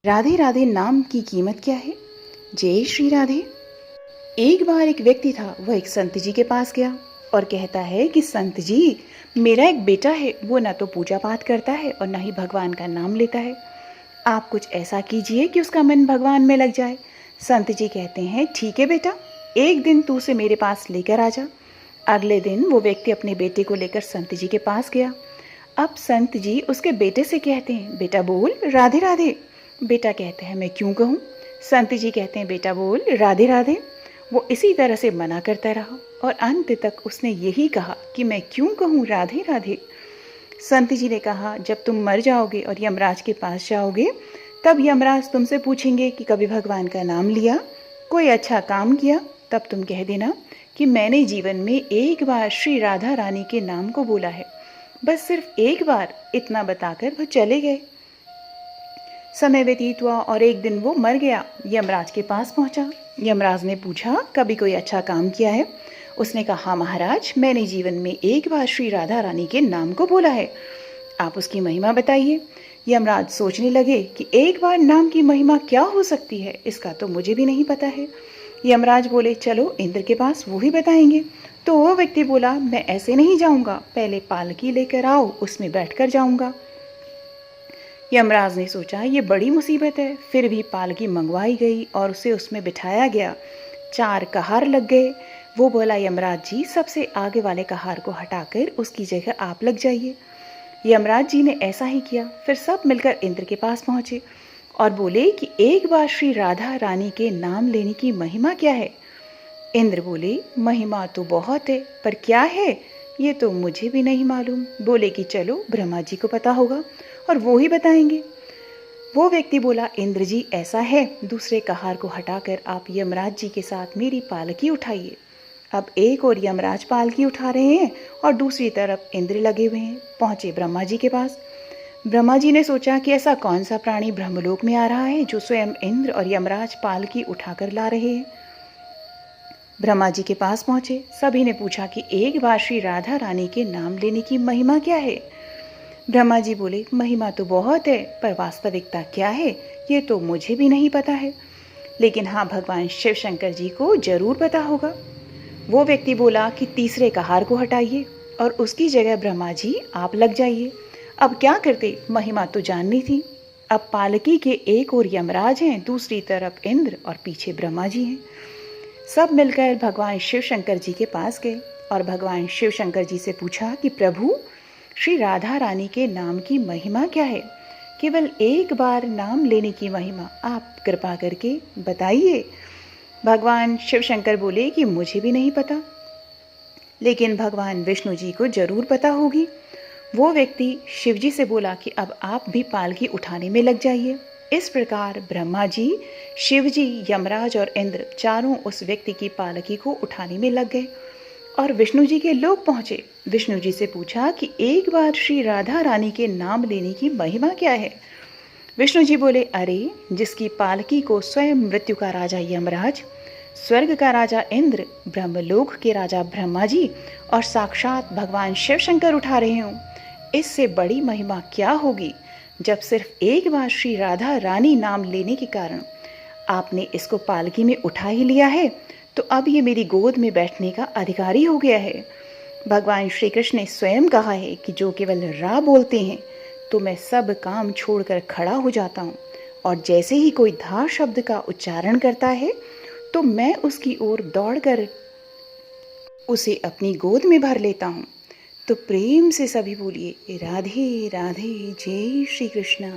राधे राधे नाम की कीमत क्या है? जय श्री राधे। एक बार एक व्यक्ति था, वह एक संत जी के पास गया और कहता है कि संत जी, मेरा एक बेटा है, वो ना तो पूजा पाठ करता है और ना ही भगवान का नाम लेता है। आप कुछ ऐसा कीजिए कि उसका मन भगवान में लग जाए। संत जी कहते हैं, ठीक है बेटा, एक दिन तू उसे मेरे पास लेकर आ जा। अगले दिन वो व्यक्ति अपने बेटे को लेकर संत जी के पास गया। अब संत जी उसके बेटे से कहते हैं, बेटा बोल राधे राधे। बेटा कहते हैं, मैं क्यों कहूँ? संत जी कहते हैं, बेटा बोल राधे राधे। वो इसी तरह से मना करता रहा और अंत तक उसने यही कहा कि मैं क्यों कहूँ राधे राधे। संत जी ने कहा, जब तुम मर जाओगे और यमराज के पास जाओगे, तब यमराज तुमसे पूछेंगे कि कभी भगवान का नाम लिया, कोई अच्छा काम किया, तब तुम कह देना कि मैंने जीवन में एक बार श्री राधा रानी के नाम को बोला है, बस सिर्फ एक बार। इतना बताकर वह चले गए। समय व्यतीत हुआ और एक दिन वो मर गया। यमराज के पास पहुंचा। यमराज ने पूछा, कभी कोई अच्छा काम किया है? उसने कहा, हाँ महाराज, मैंने जीवन में एक बार श्री राधा रानी के नाम को बोला है। आप उसकी महिमा बताइए। यमराज सोचने लगे कि एक बार नाम की महिमा क्या हो सकती है, इसका तो मुझे भी नहीं पता है। यमराज बोले, चलो इंद्र के पास, वो ही बताएंगे। तो वो व्यक्ति बोला, मैं ऐसे नहीं जाऊंगा, पहले पालकी लेकर आओ, उसमें बैठकर जाऊंगा। यमराज ने सोचा, ये बड़ी मुसीबत है। फिर भी पालकी मंगवाई गई और उसे उसमें बिठाया गया। 4 कहार लग गए। वो बोला, यमराज जी, सबसे आगे वाले कहार को हटाकर उसकी जगह आप लग जाइए। यमराज जी ने ऐसा ही किया। फिर सब मिलकर इंद्र के पास पहुंचे और बोले कि एक बार श्री राधा रानी के नाम लेने की महिमा क्या है? इंद्र बोले, महिमा तो बहुत है, पर क्या है ये तो मुझे भी नहीं मालूम। बोले कि चलो ब्रह्मा जी को पता होगा और वो ही बताएंगे। वो व्यक्ति बोला, इंद्र जी, ऐसा है, दूसरे कहार को हटाकर आप यमराज जी के साथ मेरी पालकी उठाइए। अब एक और यमराज पालकी उठा रहे हैं और दूसरी तरफ इंद्र लगे हुए हैं। पहुंचे ब्रह्मा जी के पास। ब्रह्मा जी ने सोचा कि ऐसा कौन सा प्राणी ब्रह्मलोक में आ रहा है जो स्वयं इंद्र और यमराज पालकी उठाकर ला रहे हैं। ब्रह्मा जी के पास पहुंचे। सभी ने पूछा कि एक बार श्री राधा रानी के नाम लेने की महिमा क्या है? ब्रह्मा जी बोले, महिमा तो बहुत है, पर वास्तविकता क्या है ये तो मुझे भी नहीं पता है, लेकिन हाँ, भगवान शिव शंकर जी को जरूर पता होगा। वो व्यक्ति बोला कि तीसरे कहार को हटाइए और उसकी जगह ब्रह्मा जी आप लग जाइए। अब क्या करते, महिमा तो जाननी थी। अब पालकी के एक और यमराज हैं, दूसरी तरफ इंद्र और पीछे ब्रह्मा जी हैं। सब मिलकर भगवान शिव शंकर जी के पास गए और भगवान शिव शंकर जी से पूछा कि प्रभु, श्री राधा रानी के नाम की महिमा क्या है? केवल एक बार नाम लेने की महिमा आप कृपा करके बताइए। भगवान शिव शंकर बोले कि मुझे भी नहीं पता, लेकिन भगवान विष्णु जी को जरूर पता होगी। वो व्यक्ति शिव जी से बोला कि अब आप भी पालकी उठाने में लग जाइए। इस प्रकार ब्रह्मा जी, शिव जी, यमराज और इंद्र चारों उस व्यक्ति की पालकी को उठाने में लग गए और विष्णु जी के लोग पहुंचे। विष्णु जी से पूछा कि एक बार श्री राधा रानी के नाम लेने की महिमा क्या है? विष्णु जी बोले, अरे, जिसकी पालकी को स्वयं मृत्यु का राजा यमराज, स्वर्ग का राजा इंद्र, ब्रह्मलोक के राजा ब्रह्मा जी और साक्षात भगवान शिव शंकर उठा रहे हों, इससे बड़ी महिमा क्या होगी? जब सिर्फ एक बार श्री राधा रानी नाम लेने के कारण आपने इसको पालकी में उठा ही लिया है, तो अब ये मेरी गोद में बैठने का अधिकारी हो गया है। भगवान श्री कृष्ण ने स्वयं कहा है कि जो केवल रा बोलते हैं तो मैं सब काम छोड़कर खड़ा हो जाता हूँ, और जैसे ही कोई धा शब्द का उच्चारण करता है तो मैं उसकी ओर दौड़कर उसे अपनी गोद में भर लेता हूँ। तो प्रेम से सभी बोलिए, राधे राधे, जय श्री कृष्ण।